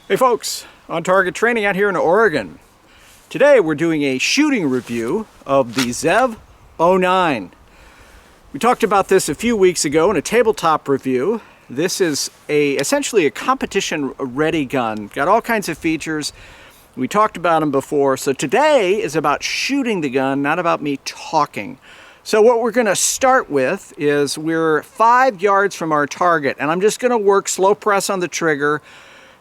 Hey folks, On Target Training out here in Oregon. Today we're doing a shooting review of the Zev OZ9. We talked about this a few weeks ago in a tabletop review. This is essentially a competition ready gun. Got all kinds of features. We talked about them before. So today is about shooting the gun, not about me talking. So what we're going to start with is we're 5 yards from our target, and I'm just going to work slow press on the trigger.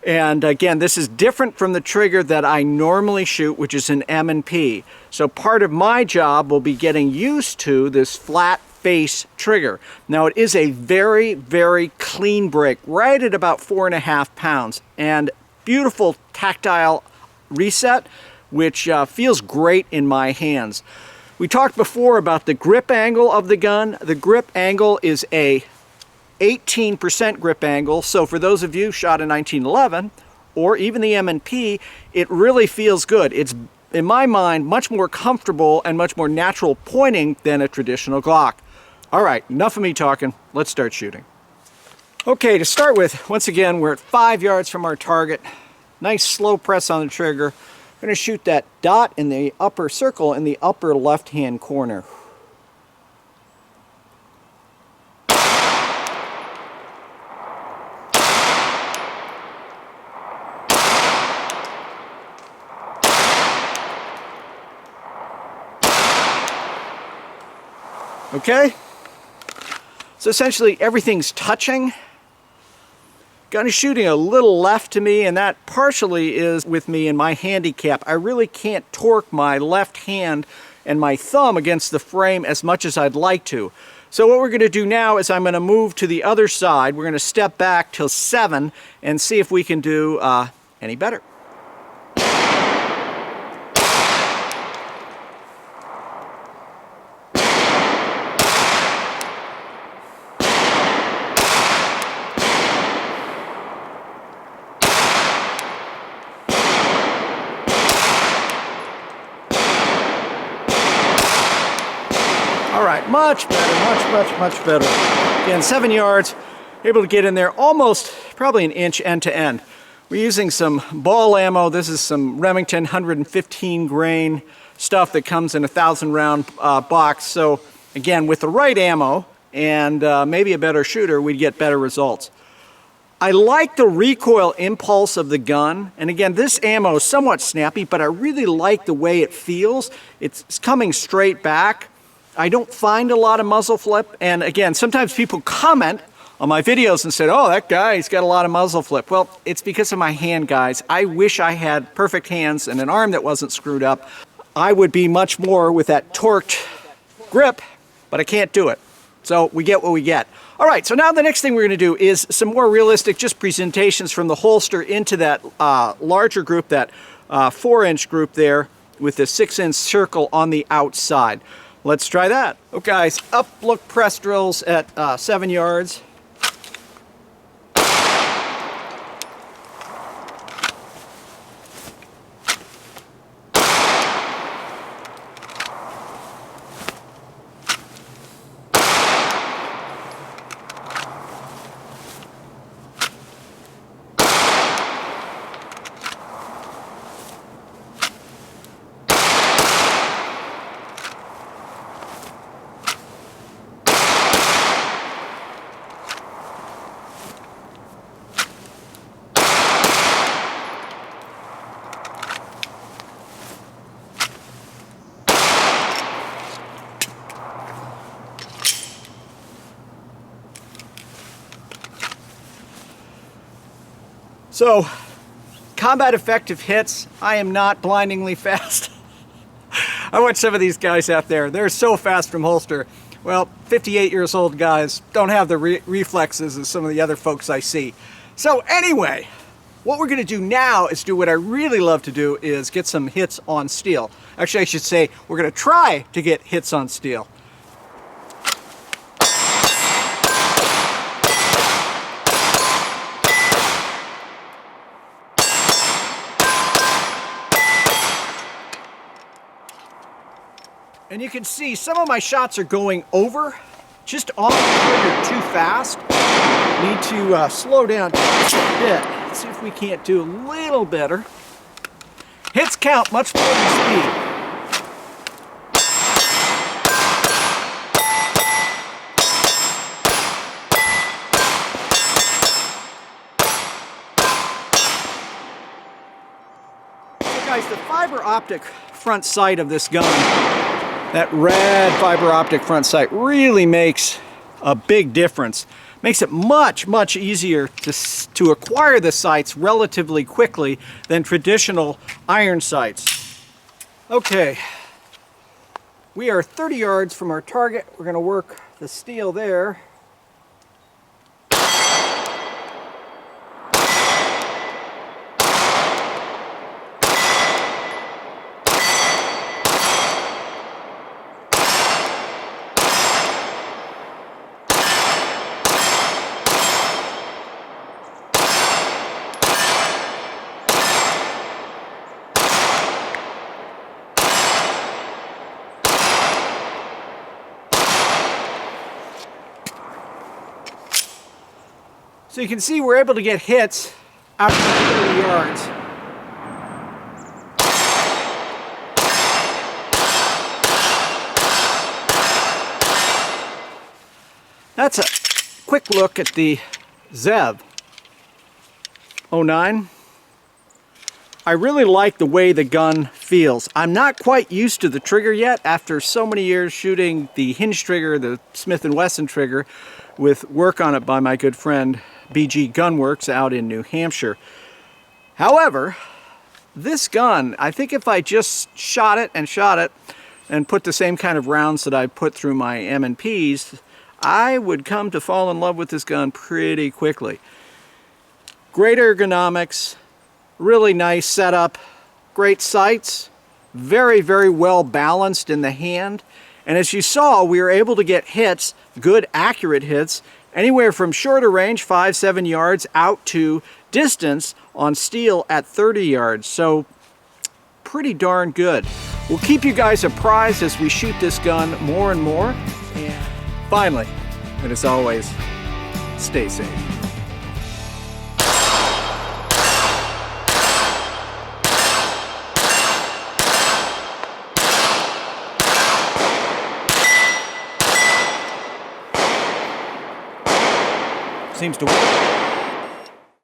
And again, this is different from the trigger that I normally shoot, which is an M&P. So part of my job will be getting used to this flat face trigger. Now it is a very, very clean break, right at about 4.5 pounds, and beautiful tactile reset, which feels great in my hands. We talked before about the grip angle of the gun. The grip angle is a 18% grip angle, so for those of you shot in 1911 or even the M&P, it really feels good. It's, in my mind, much more comfortable and much more natural pointing than a traditional Glock. All right, enough of me talking. Let's start shooting. Okay, to start with, once again, we're at 5 yards from our target. Nice slow press on the trigger. I'm going to shoot that dot in the upper circle in the upper left-hand corner. Okay, so essentially everything's touching. Gun is shooting a little left to me, and that partially is with me and my handicap. I really can't torque my left hand and my thumb against the frame as much as I'd like to. So what we're going to do now is I'm going to move to the other side. We're going to step back till 7 and see if we can do any better. All right, much better, much better. Again, 7 yards, able to get in there almost probably an inch end to end. We're using some ball ammo. This is some Remington 115 grain stuff that comes in a 1,000 round box. So again, with the right ammo and maybe a better shooter, we'd get better results. I like the recoil impulse of the gun, and again, this ammo is somewhat snappy, but I really like the way it feels. It's coming straight back. I don't find a lot of muzzle flip, and again, sometimes people comment on my videos and say, oh, that guy, he's got a lot of muzzle flip. Well, it's because of my hand, guys. I wish I had perfect hands and an arm that wasn't screwed up. I would be much more with that torqued grip, but I can't do it. So we get what we get. All right, so now the next thing we're gonna do is some more realistic just presentations from the holster into that larger group, that 4-inch group there with the 6-inch circle on the outside. Let's try that. Okay, guys, up look press drills at 7 yards. So, combat effective hits, I am not blindingly fast. I watch some of these guys out there, they're so fast from holster. Well, 58 years old guys don't have the reflexes as some of the other folks I see. So anyway, what we're gonna do now is do what I really love to do, is get some hits on steel. Actually, I should say, we're gonna try to get hits on steel. And you can see some of my shots are going over, just on the trigger too fast. Need to slow down just a bit. see if we can't do a little better. Hits count much more than speed. Guys, the fiber optic front sight of this gun, that red fiber optic front sight, really makes a big difference. Makes it much easier to acquire the sights relatively quickly than traditional iron sights. Okay, we are 30 yards from our target. We're going to work the steel there. So you can see we're able to get hits out to 30 yards. That's a quick look at the Zev OZ9. I really like the way the gun feels. I'm not quite used to the trigger yet after so many years shooting the hinge trigger, the Smith & Wesson trigger, with work on it by my good friend BG Gunworks out in New Hampshire. However, this gun, I think if I just shot it and put the same kind of rounds that I put through my M&Ps, I would come to fall in love with this gun pretty quickly. Great ergonomics, really nice setup, great sights, very well balanced in the hand. And as you saw, we were able to get hits, good accurate hits, anywhere from shorter range, 5-7 yards, out to distance on steel at 30 yards. So pretty darn good. We'll keep you guys apprised as we shoot this gun more and more. And finally, and as always, stay safe. Seems to work.